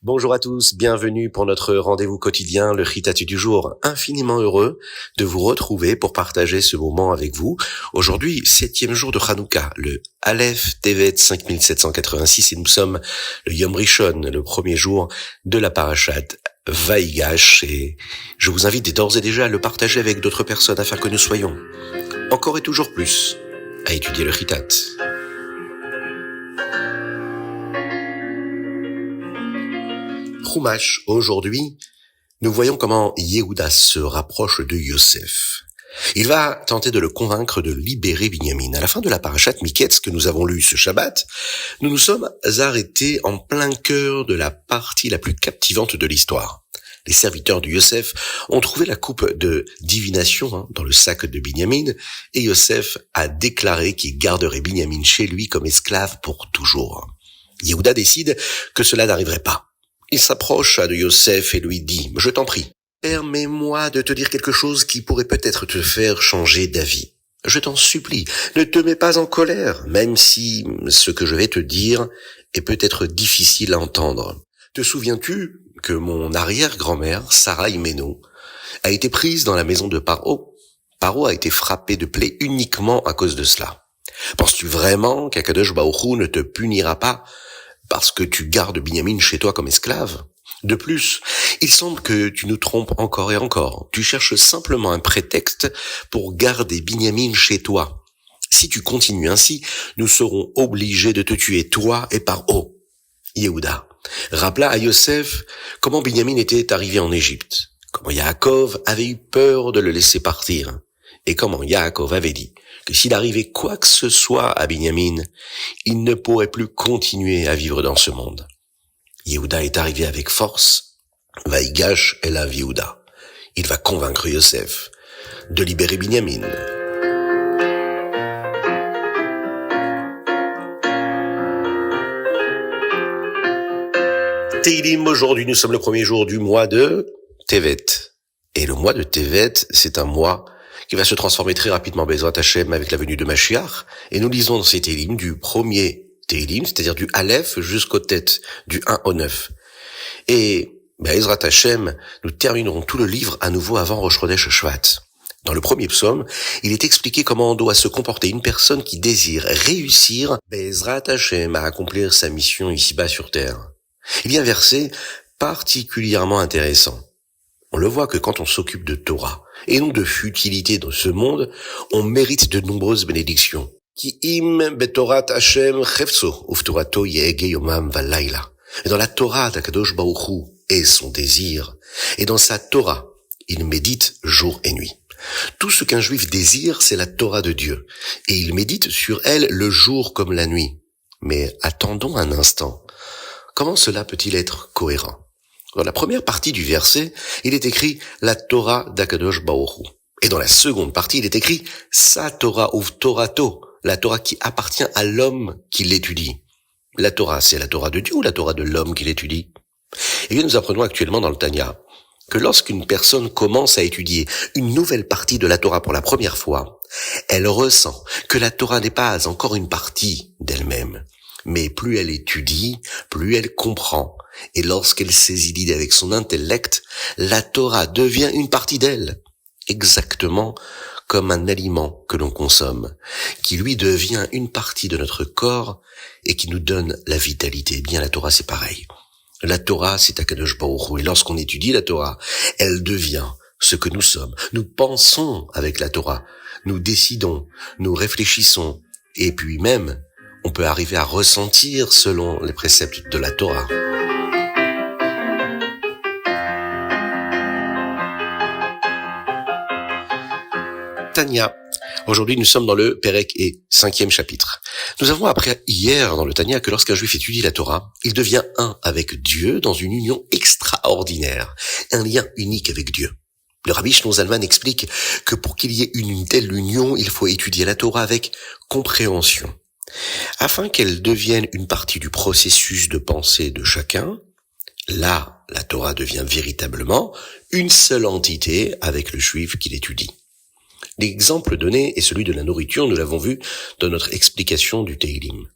Bonjour à tous, bienvenue pour notre rendez-vous quotidien, le Ritatu du jour. Infiniment heureux de vous retrouver pour partager ce moment avec vous. Aujourd'hui, 7e jour de Hanouka, le Aleph Tevet 5786, et nous sommes le Yom Rishon, le premier jour de la Parashat Vaïgash, et je vous invite d'ores et déjà à le partager avec d'autres personnes afin que nous soyons encore et toujours plus à étudier le Ritat. Chumash, aujourd'hui, nous voyons comment Yehuda se rapproche de Yosef. Il va tenter de le convaincre de libérer Binyamin. À la fin de la parashat Miketz que nous avons lue ce Shabbat, nous nous sommes arrêtés en plein cœur de la partie la plus captivante de l'histoire. Les serviteurs de Yosef ont trouvé la coupe de divination dans le sac de Binyamin, et Yosef a déclaré qu'il garderait Binyamin chez lui comme esclave pour toujours. Yehuda décide que cela n'arriverait pas. Il s'approcha de Yosef et lui dit « Je t'en prie, permets-moi de te dire quelque chose qui pourrait peut-être te faire changer d'avis. Je t'en supplie, ne te mets pas en colère, même si ce que je vais te dire est peut-être difficile à entendre. Te souviens-tu que mon arrière-grand-mère, Sarah Imeno, a été prise dans la maison de Paro? Paro a été frappé de plaies uniquement à cause de cela. Penses-tu vraiment qu'Akadosh Baruch Hu ne te punira pas parce que tu gardes Binyamin chez toi comme esclave? De plus, il semble que tu nous trompes encore et encore. Tu cherches simplement un prétexte pour garder Binyamin chez toi. Si tu continues ainsi, nous serons obligés de te tuer, toi et Paro. Yehuda rappela à Yosef comment Binyamin était arrivé en Égypte, comment Yaakov avait eu peur de le laisser partir, et comment Yaakov avait dit que s'il arrivait quoi que ce soit à Binyamin, il ne pourrait plus continuer à vivre dans ce monde. Yehuda est arrivé avec force. Vaïgash elav Yehuda. Il va convaincre Yosef de libérer Binyamin. Teilim, aujourd'hui nous sommes le premier jour du mois de Tevet. Et le mois de Tevet, c'est un mois qui va se transformer très rapidement Bezrat Hashem avec la venue de Mashiach. Et nous lisons dans ces Teilim du premier Teilim, c'est-à-dire du Aleph jusqu'au Tet, du 1 au 9. Et Bezrat Hashem, nous terminerons tout le livre à nouveau avant Rosh Chodesh Shvat. Dans le premier psaume, il est expliqué comment doit se comporter une personne qui désire réussir Bezrat Hashem à accomplir sa mission ici-bas sur terre. Il y a un verset particulièrement intéressant. On le voit que quand on s'occupe de Torah et non de futilité dans ce monde, on mérite de nombreuses bénédictions. Ki im betorat Hashem chefso uftorato yehege yomam valayla. Et dans la Torah d'Akadosh Baruch Hu est son désir, et dans sa Torah, il médite jour et nuit. Tout ce qu'un juif désire, c'est la Torah de Dieu, et il médite sur elle le jour comme la nuit. Mais attendons un instant. Comment cela peut-il être cohérent? Dans la première partie du verset, il est écrit la Torah d'Akadosh Baruch Hu. Et dans la seconde partie, il est écrit sa Torah ou Torato, la Torah qui appartient à l'homme qui l'étudie. La Torah, c'est la Torah de Dieu ou la Torah de l'homme qui l'étudie? Eh bien, nous apprenons actuellement dans le Tanya que lorsqu'une personne commence à étudier une nouvelle partie de la Torah pour la première fois, elle ressent que la Torah n'est pas encore une partie d'elle-même. Mais plus elle étudie, plus elle comprend. Et lorsqu'elle saisit l'idée avec son intellect, la Torah devient une partie d'elle. Exactement comme un aliment que l'on consomme, qui lui devient une partie de notre corps et qui nous donne la vitalité. Eh bien, la Torah, c'est pareil. La Torah, c'est Akadosh Baruch Hu. Et lorsqu'on étudie la Torah, elle devient ce que nous sommes. Nous pensons avec la Torah. Nous décidons, nous réfléchissons. Et puis même, on peut arriver à ressentir selon les préceptes de la Torah. Tanya. Aujourd'hui, nous sommes dans le Perek et 5e chapitre. Nous avons appris hier dans le Tanya que lorsqu'un juif étudie la Torah, il devient un avec Dieu dans une union extraordinaire, un lien unique avec Dieu. Le Rabbi Shlomo Zalman explique que pour qu'il y ait une telle union, il faut étudier la Torah avec compréhension. Afin qu'elle devienne une partie du processus de pensée de chacun, là, la Torah devient véritablement une seule entité avec le juif qui l'étudie. L'exemple donné est celui de la nourriture, nous l'avons vu dans notre explication du Teilim.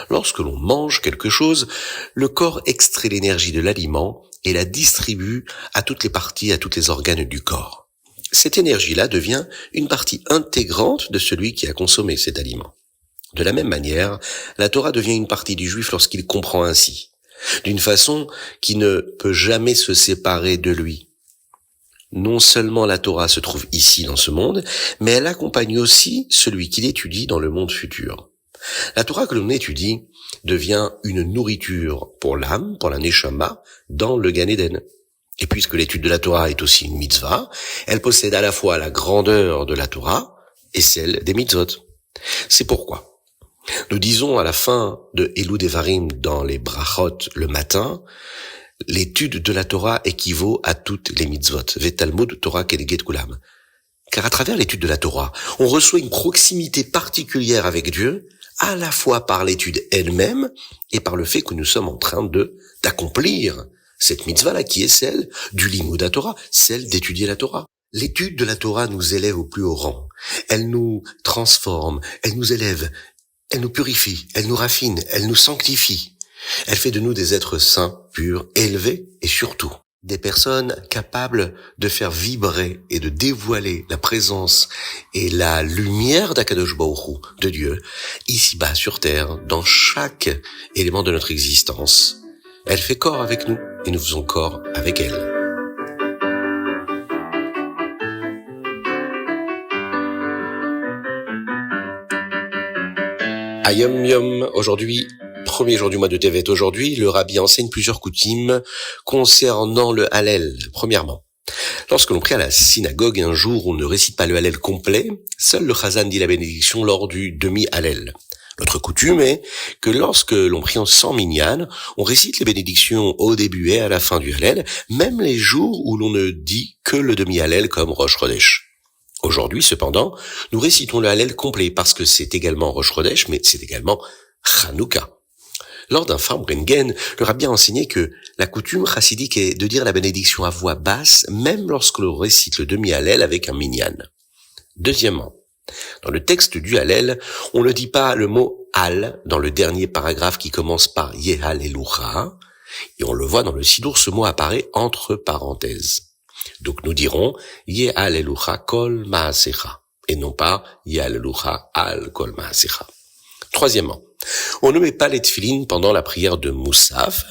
Lorsque l'on mange quelque chose, le corps extrait l'énergie de l'aliment et la distribue à toutes les parties, à tous les organes du corps. Cette énergie-là devient une partie intégrante de celui qui a consommé cet aliment. De la même manière, la Torah devient une partie du juif lorsqu'il comprend ainsi, d'une façon qui ne peut jamais se séparer de lui. Non seulement la Torah se trouve ici dans ce monde, mais elle accompagne aussi celui qui l'étudie dans le monde futur. La Torah que l'on étudie devient une nourriture pour l'âme, pour la Neshama, dans le Gan Eden. Et puisque l'étude de la Torah est aussi une mitzvah, elle possède à la fois la grandeur de la Torah et celle des mitzvot. C'est pourquoi nous disons à la fin de Elou Devarim dans les brachot le matin, l'étude de la Torah équivaut à toutes les mitzvot. Vetalmud Torah keneget kulam. Car à travers l'étude de la Torah, on reçoit une proximité particulière avec Dieu, à la fois par l'étude elle-même et par le fait que nous sommes en train d'accomplir cette mitzvah-là qui est celle du limud à Torah, celle d'étudier la Torah. L'étude de la Torah nous élève au plus haut rang. Elle nous transforme, elle nous élève, elle nous purifie, elle nous raffine, elle nous sanctifie. Elle fait de nous des êtres saints, purs, élevés et surtout des personnes capables de faire vibrer et de dévoiler la présence et la lumière d'Akadosh Baruch Hu, de Dieu, ici-bas sur terre, dans chaque élément de notre existence. Elle fait corps avec nous et nous faisons corps avec elle. Ayom Yom, aujourd'hui, premier jour du mois de Tevet. Aujourd'hui, le rabbi enseigne plusieurs coutumes concernant le Hallel. Premièrement, lorsque l'on prie à la synagogue un jour où on ne récite pas le Hallel complet, seul le Chazan dit la bénédiction lors du demi-Hallel. Notre coutume est que lorsque l'on prie en sans minyan, on récite les bénédictions au début et à la fin du Hallel, même les jours où l'on ne dit que le demi-Hallel comme Rosh Chodesh. Aujourd'hui, cependant, nous récitons le Hallel complet parce que c'est également Rosh Chodesh, mais c'est également Chanukah. Lors d'un Farbrengen, le rabbi a enseigné que la coutume chassidique est de dire la bénédiction à voix basse, même lorsque l'on récite le demi-Hallel avec un minyan. Deuxièmement, dans le texte du Hallel, on ne dit pas le mot Hal dans le dernier paragraphe qui commence par Yehallelucha, et on le voit dans le Sidour, ce mot apparaît entre parenthèses. Donc nous dirons Yehallelucha kol maasecha, et non pas Yehallelucha al kol maasecha. Troisièmement, on ne met pas les tefilines pendant la prière de Moussaf.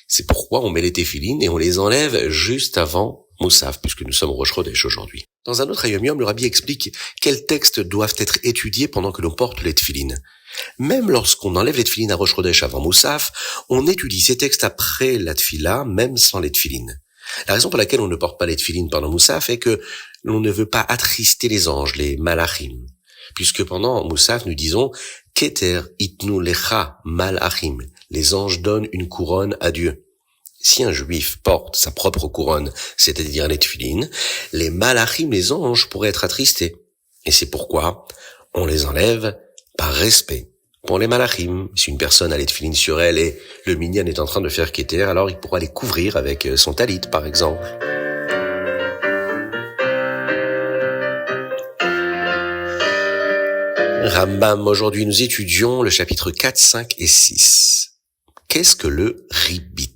C'est pourquoi on met les tefilines et on les enlève juste avant Moussaf, puisque nous sommes au Rosh Chodesh aujourd'hui. Dans un autre Ayom Yom, le rabbi explique quels textes doivent être étudiés pendant que l'on porte les tefilines. Même lorsqu'on enlève les tefilines à Rosh Chodesh avant Moussaf, on étudie ces textes après la tefila, même sans les tefilines. La raison pour laquelle on ne porte pas les tefilines pendant Moussaf est que l'on ne veut pas attrister les anges, les malachim. Puisque pendant Moussaf, nous disons Keter itnu lecha malachim. Les anges donnent une couronne à Dieu. Si un juif porte sa propre couronne, c'est-à-dire les tefilines, les malachim, les anges, pourraient être attristés. Et c'est pourquoi on les enlève par respect. Pour les malachim, si une personne a les tefilines sur elle et le minyan est en train de faire Keter, alors il pourra les couvrir avec son talit, par exemple. Rambam, aujourd'hui nous étudions le chapitre 4, 5 et 6. Qu'est-ce que le ribit?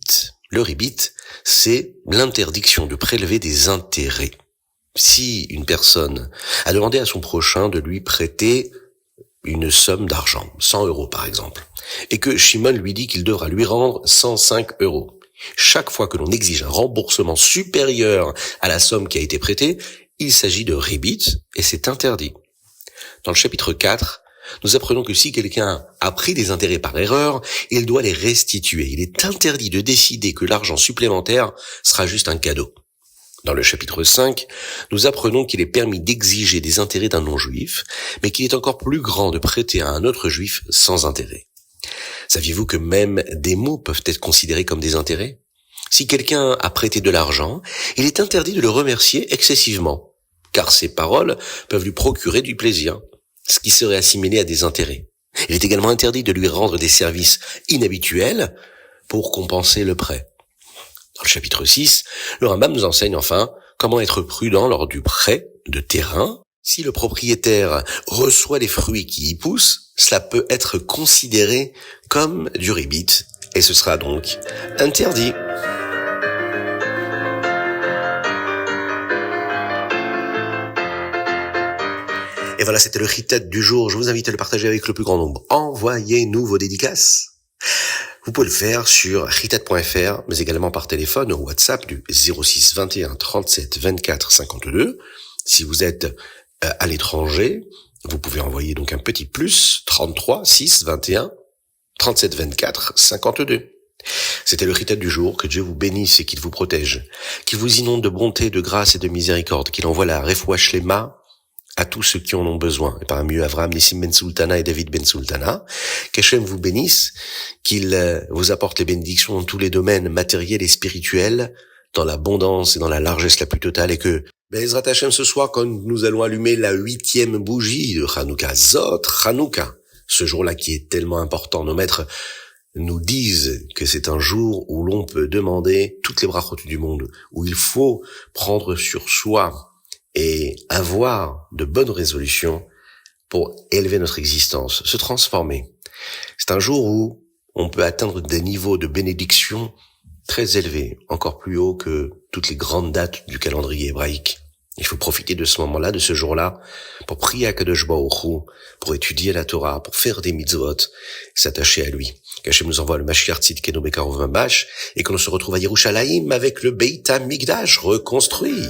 Le ribit, c'est l'interdiction de prélever des intérêts. Si une personne a demandé à son prochain de lui prêter une somme d'argent, 100 € par exemple, et que Shimon lui dit qu'il devra lui rendre 105 €. Chaque fois que l'on exige un remboursement supérieur à la somme qui a été prêtée, il s'agit de ribit et c'est interdit. Dans le chapitre 4, nous apprenons que si quelqu'un a pris des intérêts par erreur, il doit les restituer. Il est interdit de décider que l'argent supplémentaire sera juste un cadeau. Dans le chapitre 5, nous apprenons qu'il est permis d'exiger des intérêts d'un non-juif, mais qu'il est encore plus grand de prêter à un autre juif sans intérêt. Saviez-vous que même des mots peuvent être considérés comme des intérêts? Si quelqu'un a prêté de l'argent, il est interdit de le remercier excessivement, car ses paroles peuvent lui procurer du plaisir, ce qui serait assimilé à des intérêts. Il est également interdit de lui rendre des services inhabituels pour compenser le prêt. Dans le chapitre 6, le Rambam nous enseigne enfin comment être prudent lors du prêt de terrain Si le propriétaire reçoit les fruits qui y poussent, cela peut être considéré comme du ribit et ce sera donc interdit. Et voilà, c'était le Ritat du jour. Je vous invite à le partager avec le plus grand nombre. Envoyez-nous vos dédicaces. Vous pouvez le faire sur ritat.fr, mais également par téléphone au WhatsApp du 06 21 37 24 52. Si vous êtes à l'étranger, vous pouvez envoyer donc un petit plus 33 6 21 37 24 52. C'était le Ritat du jour. Que Dieu vous bénisse et qu'il vous protège, qu'il vous inonde de bonté, de grâce et de miséricorde, qu'il envoie la refoua shlema à tous ceux qui en ont besoin, et parmi eux Avraham, Nissim Ben Sultana et David Ben Sultana. Qu'Hachem vous bénisse, qu'il vous apporte les bénédictions dans tous les domaines matériels et spirituels, dans l'abondance et dans la largesse la plus totale, et que Be'ezrat Hashem ce soir, quand nous allons allumer la 8e bougie de Hanouka, Zot Hanouka, ce jour-là qui est tellement important, nos maîtres nous disent que c'est un jour où l'on peut demander toutes les brachot du monde, où il faut prendre sur soi et avoir de bonnes résolutions pour élever notre existence, se transformer. C'est un jour où on peut atteindre des niveaux de bénédiction très élevés, encore plus hauts que toutes les grandes dates du calendrier hébraïque. Il faut profiter de ce moment-là, de ce jour-là, pour prier à Kadosh Baruch Hu, pour étudier la Torah, pour faire des mitzvot, s'attacher à lui. Qu'Hachem nous envoie le Mashiach Tzidkenu Bekarov Mamash, et qu'on se retrouve à Yerushalayim avec le Beit HaMikdash reconstruit.